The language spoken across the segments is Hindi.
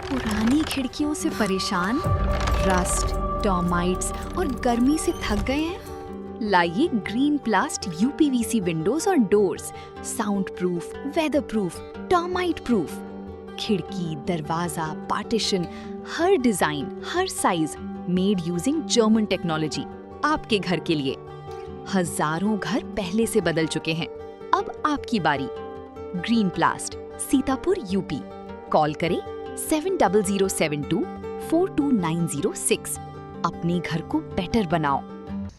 पुरानी खिड़कियों से परेशान, रस्ट, टर्माइट्स और गर्मी से थक गए हैं? लाइए ग्रीन प्लास्ट यूपीवीसी विंडोज और doors, sound proof, weather proof, termite proof. खिड़की, दरवाजा, पार्टीशन, हर डिजाइन, हर size, made using German technology, आपके घर के लिए। हजारों घर पहले से बदल चुके हैं, अब आपकी बारी। Green प्लास्ट, Sitapur, UP. कॉल करें 7072422906। अपने घर को बेटर बनाओ।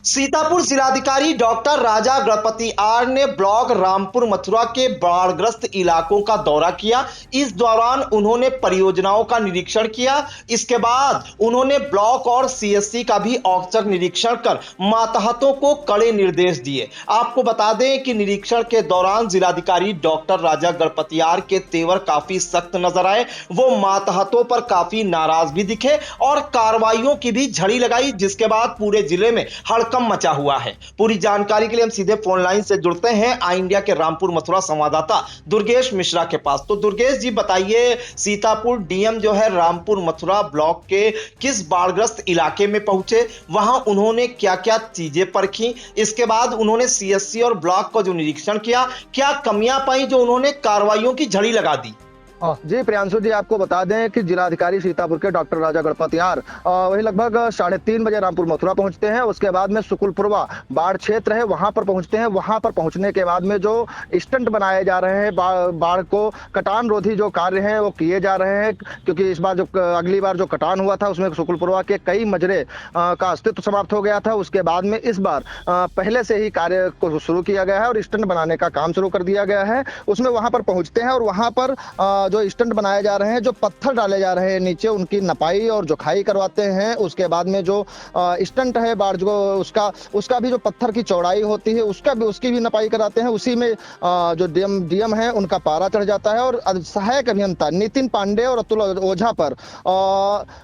सीतापुर जिलाधिकारी डॉक्टर राजा गणपति आर ने ब्लॉक रामपुर मथुरा के बाढ़ग्रस्त इलाकों का दौरा किया। इस दौरान उन्होंने परियोजनाओं का निरीक्षण किया। इसके बाद उन्होंने ब्लॉक और सीएससी का भी औचक निरीक्षण कर मातहतों को कड़े निर्देश दिए। आपको बता दें कि निरीक्षण के दौरान जिलाधिकारी डॉक्टर राजा गणपति आर के तेवर काफी सख्त नजर आए। वो मातहतों पर काफी नाराज भी दिखे और कार्रवाइयों की भी झड़ी लगाई, जिसके बाद पूरे जिले में हड़कंप मचा हुआ है। पूरी जानकारी के लिए हम सीधे फोन लाइन से जुड़ते हैं आई इंडिया के रामपुर मथुरा संवाददाता दुर्गेश मिश्रा के पास। तो दुर्गेश जी बताइए, सीतापुर डीएम जो है रामपुर मथुरा ब्लॉक के किस बाढ़ग्रस्त इलाके में पहुंचे, वहां उन्होंने क्या क्या चीजें परखी, इसके बाद उन्होंने सीएससी और ब्लॉक का जो निरीक्षण किया, क्या कमियां पाई जो उन्होंने कार्रवाइयों की झड़ी लगा दी? जी प्रियांशु जी, आपको बता दें कि जिलाधिकारी सीतापुर के डॉक्टर राजा गणपति आर वही लगभग 3:30 बजे रामपुर मथुरा पहुंचते हैं। उसके बाद में सुकुलपुरवा बाढ़ क्षेत्र है, वहां पर पहुंचते हैं। वहां पर पहुंचने के बाद में जो स्टंट बनाए जा रहे हैं, बाढ़ को कटान रोधी जो कार्य हैं वो किए जा रहे हैं, क्योंकि इस बार जो अगली बार जो कटान हुआ था उसमें सुकुलपुरवा के कई मजरे का अस्तित्व समाप्त हो गया था। उसके बाद में इस बार पहले से ही कार्य को शुरू किया गया है और स्टंट बनाने का काम शुरू कर दिया गया है। उसमें वहां पर पहुंचते हैं और वहां पर जो स्टंट बनाए जा रहे हैं, जो पत्थर डाले जा रहे हैं नीचे, उनकी नपाई और जुखाई करवाते हैं। उसके बाद में जो स्टंट है बाढ़ जो उसका भी जो पत्थर की चौड़ाई होती है उसकी भी नपाई कराते हैं। उसी में जो डीएम है उनका पारा चढ़ जाता है और सहायक अभियंता नितिन पांडे और अतुल ओझा पर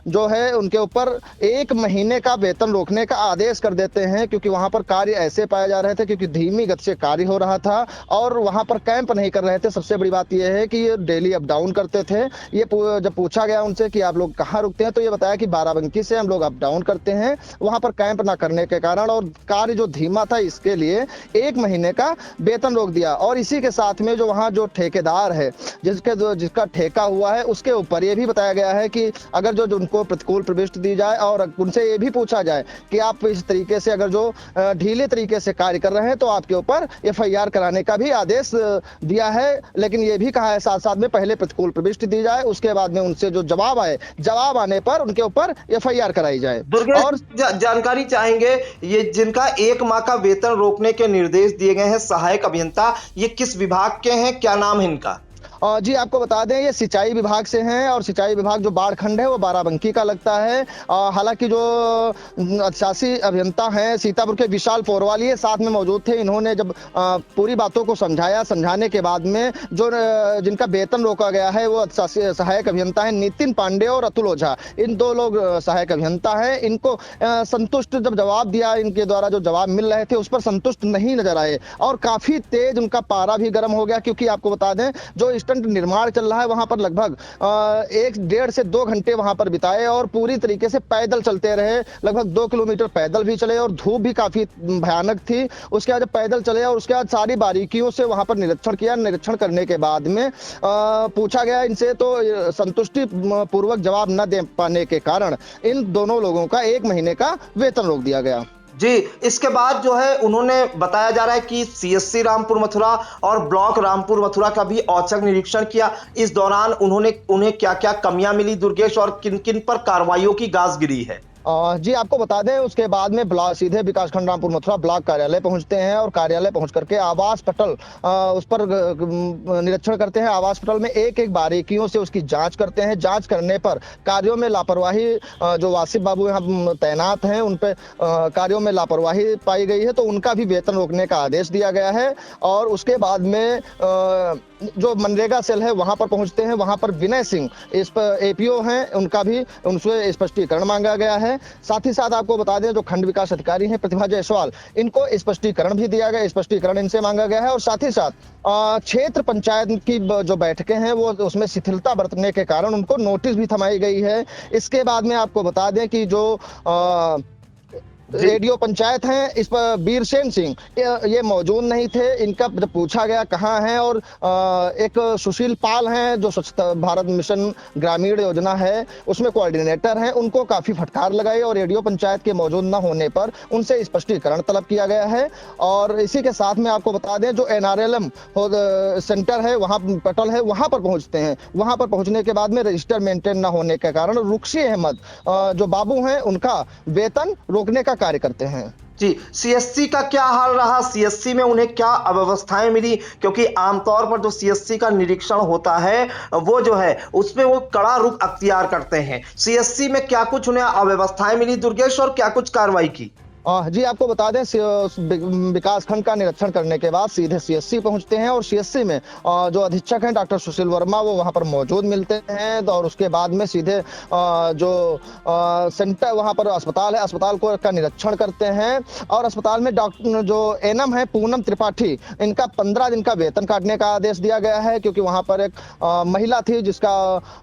जो है उनके ऊपर 1 महीने का वेतन रोकने का आदेश कर देते हैं, क्योंकि वहां पर कार्य ऐसे पाए जा रहे थे क्योंकि धीमी गति से कार्य हो रहा था और वहां पर कैंप नहीं कर रहे थे। सबसे बड़ी बात यह है कि ये डेली अप डाउन करते थे। ये जब पूछा गया उनसे कि आप लोग कहाँ रुकते हैं, तो ये बताया कि बाराबंकी से हम लोग अप डाउन करते हैं। वहां पर कैंप ना करने के कारण और कार्य जो धीमा था, इसके लिए 1 महीने का वेतन रोक दिया। और इसी के साथ में जो वहां जो ठेकेदार है जिसका ठेका हुआ है, उसके ऊपर ये भी बताया गया है कि अगर जो उनको प्रतिकूल प्रविष्टि दी जाए और उनसे ये भी पूछा जाए कि आप इस तरीके से अगर जो ढीले तरीके से कार्य कर रहे हैं तो आपके ऊपर FIR कराने का भी आदेश दिया है। लेकिन ये भी कहा है साथ साथ में पहले प्रतिकूल प्रविष्टि दी जाए, उसके बाद में उनसे जो जवाब आने पर उनके ऊपर FIR कराई जाए। और जानकारी चाहेंगे, ये जिनका 1 माह का वेतन रोकने के निर्देश दिए गए हैं सहायक अभियंता, ये किस विभाग के हैं, क्या नाम है इनका? जी आपको बता दें, ये सिंचाई विभाग से हैं और सिंचाई विभाग जो बाढ़ खंड है वो बाराबंकी का लगता है। हालांकि जो अधिशासी अभियंता हैं सीतापुर के विशाल पोरवाल ये साथ में मौजूद थे। इन्होंने जब पूरी बातों को समझाने के बाद में जो जिनका वेतन रोका गया है वो सहायक अभियंता है नितिन पांडे और अतुल ओझा। इन 2 लोग सहायक अभियंता है। इनको संतुष्ट जब जवाब दिया, इनके द्वारा जो जवाब मिल रहे थे उस पर संतुष्ट नहीं नजर आए और काफी तेज उनका पारा भी गर्म हो गया, क्योंकि आपको बता दें जो निर्माण चल रहा है वहां पर लगभग 1.5 से 2 घंटे वहां पर बिताए और पूरी तरीके से पैदल चलते रहे। लगभग 2 किलोमीटर पैदल भी चले और धूप भी काफी भयानक थी। उसके बाद जब पैदल चले और उसके बाद सारी बारीकियों से वहां पर निरीक्षण किया। निरीक्षण करने के बाद में पूछा गया इनसे, तो संतुष्टि पूर्वक जवाब न दे पाने के कारण इन दोनों लोगों का 1 महीने का वेतन रोक दिया गया। जी, इसके बाद जो है उन्होंने बताया जा रहा है कि सीएससी रामपुर मथुरा और ब्लॉक रामपुर मथुरा का भी औचक निरीक्षण किया। इस दौरान उन्हें क्या क्या कमियां मिली दुर्गेश, और किन किन पर कार्रवाइयों की गाज गिरी है? जी आपको बता दें, उसके बाद में सीधे विकासखंड रामपुर मथुरा ब्लॉक कार्यालय पहुंचते हैं और कार्यालय पहुंच करके आवास पटल उस पर निरीक्षण करते हैं। आवास पटल में एक बारीकियों से उसकी जांच करते हैं। जांच करने पर कार्यों में लापरवाही जो वासिफ बाबू यहाँ तैनात हैं उन पे कार्यों में लापरवाही पाई गई है, तो उनका भी वेतन रोकने का आदेश दिया गया है। और उसके बाद में जो मनरेगा सेल है वहां पर पहुंचते हैं। वहां पर विनय सिंह इस पर APO हैं, उनसे स्पष्टीकरण मांगा गया है। है। साथ ही साथ आपको बता दें जो खंड विकास अधिकारी हैं प्रतिभा जायसवाल, इनको स्पष्टीकरण भी दिया गया, स्पष्टीकरण इनसे मांगा गया है। और साथ ही साथ क्षेत्र पंचायत की जो बैठकें हैं वो उसमें शिथिलता बरतने के कारण उनको नोटिस भी थमाई गई है। इसके बाद में आपको बता दें कि जो रेडियो पंचायत हैं इस पर बीरसेन सिंह ये मौजूद नहीं थे। इनका जब पूछा गया कहाँ हैं, और एक सुशील पाल हैं जो स्वच्छता भारत मिशन ग्रामीण योजना है उसमें कोऑर्डिनेटर हैं, उनको काफी फटकार लगाई और रेडियो पंचायत के मौजूद न होने पर उनसे स्पष्टीकरण तलब किया गया है। और इसी के साथ में आपको बता दें जो NRLM सेंटर है वहाँ पटल है वहाँ पर पहुँचते हैं। वहाँ पर पहुँचने के बाद में रजिस्टर मेंटेन न होने के कारण रुक्सी अहमद जो बाबू हैं उनका वेतन रोकने का कार्य करते हैं। जी, CSC का क्या हाल रहा? CSC में उन्हें क्या अव्यवस्थाएं मिली? क्योंकि आमतौर पर जो CSC का निरीक्षण होता है वो जो है उसमें वो कड़ा रुख अख्तियार करते हैं। CSC में क्या कुछ उन्हें अव्यवस्थाएं मिली दुर्गेश, और क्या कुछ कार्रवाई की? जी आपको बता दें विकास खंड का निरीक्षण करने के बाद सीधे CSC पहुंचते हैं और CSC में जो अधीक्षक हैं डॉक्टर सुशील वर्मा वो वहां पर मौजूद मिलते हैं। और उसके बाद में सीधे जो सेंटर वहां पर अस्पताल है अस्पताल को का निरीक्षण करते हैं। और अस्पताल में डॉक्टर जो NM है पूनम त्रिपाठी, इनका 15 दिन का वेतन काटने का आदेश दिया गया है, क्योंकि वहां पर एक महिला थी जिसका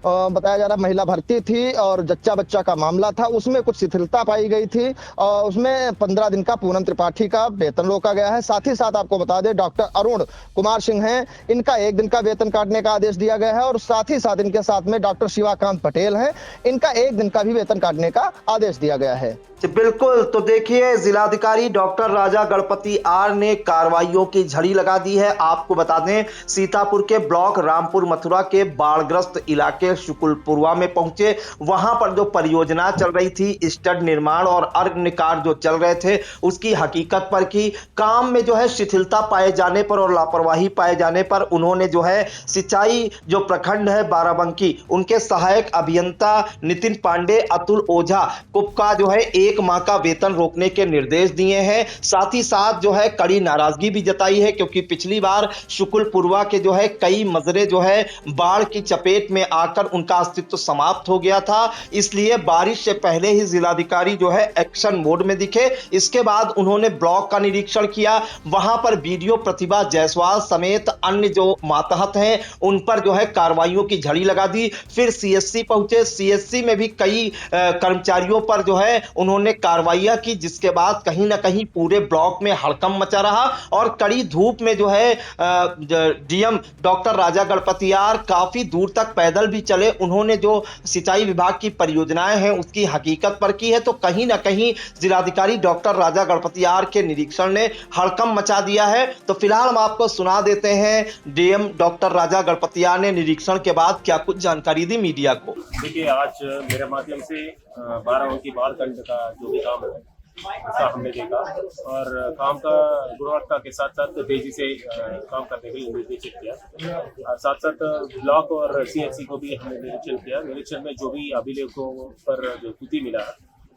बताया जा रहा महिला भर्ती थी और जच्चा बच्चा का मामला था, उसमें कुछ शिथिलता पाई गई थी और उसमें 15 दिन का पूनम त्रिपाठी का वेतन रोका गया है। साथ ही साथ आपको बता दें डॉक्टर अरुण कुमार सिंह हैं, इनका 1 दिन का वेतन काटने का आदेश दिया गया है। और साथ ही साथ इनके साथ में डॉक्टर शिवाकांत पटेल हैं, इनका 1 दिन का भी वेतन काटने का आदेश दिया गया है। बिल्कुल, तो देखिए जिलाधिकारी डॉक्टर राजा गणपति आर ने कार्रवाइयों की झड़ी लगा दी है। आपको बता दें सीतापुर के ब्लॉक रामपुर मथुरा के बाढ़ग्रस्त इलाके शुकुलपुरवा में पहुंचे। वहां पर जो परियोजना चल रही थी स्टड निर्माण और अर्घ कार्य जो चल रहे थे उसकी हकीकत पर की। काम में जो है शिथिलता पाए जाने पर और लापरवाही पाए जाने पर उन्होंने जो है सिंचाई जो प्रखंड है बाराबंकी उनके सहायक अभियंता नितिन पांडे, अतुल ओझा को का जो है 1 माह का वेतन रोकने के निर्देश दिए हैं। साथ ही साथ जो है कड़ी नाराजगी भी जताई है, क्योंकि पिछली बार शुकुलपुरवा के जो है कई मजरे जो है बाढ़ की चपेट में आकर उनका अस्तित्व समाप्त हो गया था। इसलिए बारिश से पहले ही जिलाधिकारी जो है एक्शन मोड में दिखे। इसके बाद उन्होंने ब्लॉक का निरीक्षण किया, वहां पर BDO प्रतिभा जायसवाल समेत अन्य जो मातहत हैं उन पर जो है कार्रवाइयों की झड़ी लगा दी। फिर CSC पहुंचे, CSC में भी कई कर्मचारियों पर जो है उन्होंने कार्रवाइयां की, जिसके बाद कहीं ना कहीं पूरे ब्लॉक में हड़कंप मचा रहा। और कड़ी धूप में जो है DM doctor Raja Ganapathi R काफी दूर तक पैदल भी चले। उन्होंने जो सिंचाई विभाग की परियोजनाएं हैं उसकी हकीकत पर की है, तो कहीं ना कहीं जिलाधिकारी डॉक्टर राजा गणपति आर के निरीक्षण ने हड़कंप मचा दिया है। तो फिलहाल हम आपको सुना देते हैं DM doctor Raja Ganapathi R ने निरीक्षण के बाद क्या कुछ जानकारी दी मीडिया को। देखिए, आज मेरे माध्यम से 12 की बाढ़ खंड का जो भी काम है उसका हमने देखा और काम का गुणवत्ता के साथ साथ तेजी से काम करने के लिए निर्देशित किया। और साथ साथ ब्लॉक और CSC को भी हमने निरीक्षण किया। निरीक्षण में जो भी अभिलेखों पर जो त्रुटि मिला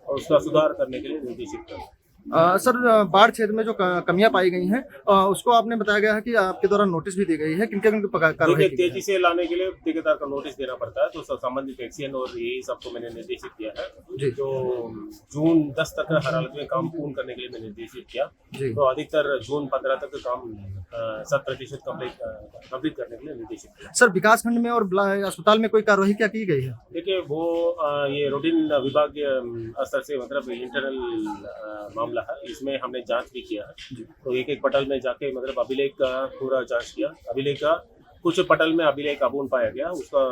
और उसका सुधार करने के लिए निर्देशित किया। सर बाढ़ क्षेत्र में जो कमियां पाई गई हैं उसको आपने बताया गया है कि आपके द्वारा नोटिस भी दी गई है, किनके कार्रवाई तेजी से लाने के लिए ठेकेदार का नोटिस देना पड़ता है, तो संबंधित एक्शन और ये सबको मैंने निर्देशित किया है। जो जून 10 तक हर हालत में काम पूर्ण करने के लिए मैंने निर्देशित किया, तो अधिकतर जून 15 तक काम 100% कंप्लीट करने के लिए निर्देशित किया। सर विकास खंड में और अस्पताल में कोई कार्रवाई क्या की गई है? देखिए, वो ये रूटीन विभागीय स्तर से मतलब इंटरनल मामला है, इसमें हमने जांच भी किया है। तो एक पटल में जाके मतलब अभिलेख का पूरा जांच किया। अभिलेख का कुछ पटल में अभिलेख अपूर्ण पाया गया, उसका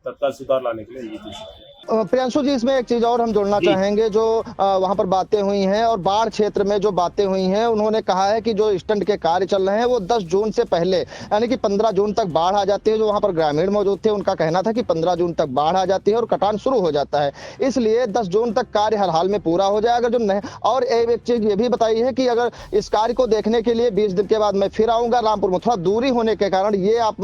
तत्काल सुधार लाने के लिए निर्देश किया। प्रियांशु जी इसमें एक चीज और हम जोड़ना चाहेंगे, जो वहां पर बातें हुई हैं और बाढ़ क्षेत्र में जो बातें हुई हैं, उन्होंने कहा है कि जो स्टंट के कार्य चल रहे हैं वो 10 जून से पहले यानी कि 15 जून तक बाढ़ आ जाती है। जो वहां पर ग्रामीण मौजूद थे उनका कहना था कि 15 जून तक बाढ़ आ जाती है और कटान शुरू हो जाता है, इसलिए 10 जून तक कार्य हर हाल में पूरा हो जाए। अगर जो नहीं, और एक चीज ये भी बताई है कि अगर इस कार्य को देखने के लिए 20 दिन के बाद मैं फिर आऊंगा। रामपुर मथुरा दूरी होने के कारण ये आप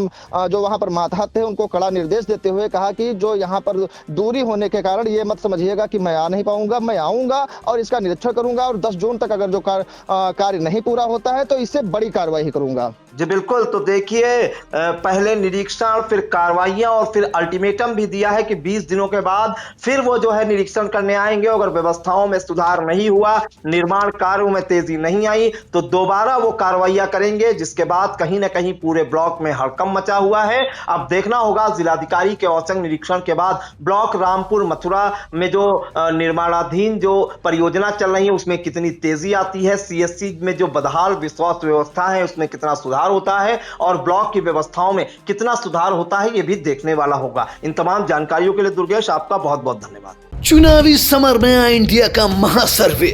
जो वहां पर मातहत थे उनको कड़ा निर्देश देते हुए कहा कि जो यहाँ पर दूरी होने के कारण ये मत समझिएगा कि मैं आ नहीं पाऊंगा, मैं आऊंगा और इसका निरीक्षण करूंगा और 10 जून तक अगर जो कार्य नहीं पूरा होता है तो इससे बड़ी कार्रवाई करूंगा। जी बिल्कुल, तो देखिए पहले निरीक्षण, फिर कार्रवाइयां और फिर अल्टीमेटम भी दिया है कि 20 दिनों के बाद फिर वो जो है निरीक्षण करने आएंगे। अगर व्यवस्थाओं में सुधार नहीं हुआ, निर्माण कार्यों में तेजी नहीं आई, तो दोबारा वो कार्रवाइयां करेंगे, जिसके बाद कहीं ना कहीं पूरे ब्लॉक में हड़कंप मचा हुआ है। अब देखना होगा जिलाधिकारी के औचक निरीक्षण के बाद ब्लॉक रामपुर मथुरा में जो निर्माणाधीन जो परियोजना चल रही है उसमें कितनी तेजी आती है, सीएससी में जो बदहाल विश्वास व्यवस्था है उसमें कितना सुधार होता है और ब्लॉक की व्यवस्थाओं में कितना सुधार होता है, ये भी देखने वाला होगा। इन तमाम जानकारियों के लिए दुर्गेश आपका बहुत बहुत धन्यवाद। चुनावी समर में आया इंडिया का महासर्वे,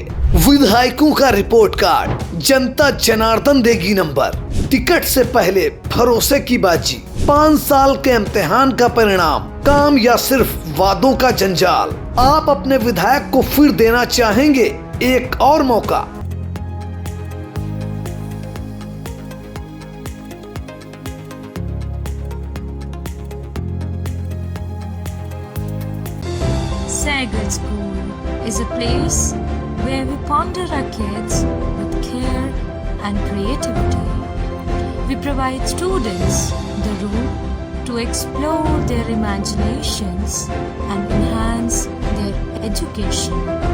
विधायकों का रिपोर्ट कार्ड, जनता जनार्दन देगी नंबर, टिकट से पहले भरोसे की बाजी, 5 साल के इम्तिहान का परिणाम, काम या सिर्फ वादों का जंजाल। आप अपने विधायक को फिर देना चाहेंगे एक और मौका? Sagar School is a place where we ponder our kids with care and creativity. We provide students the room to explore their imaginations and enhance their education.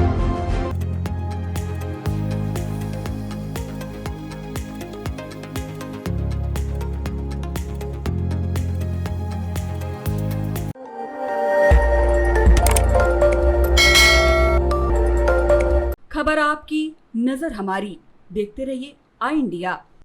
खबर आपकी, नजर हमारी। देखते रहिए आई इंडिया।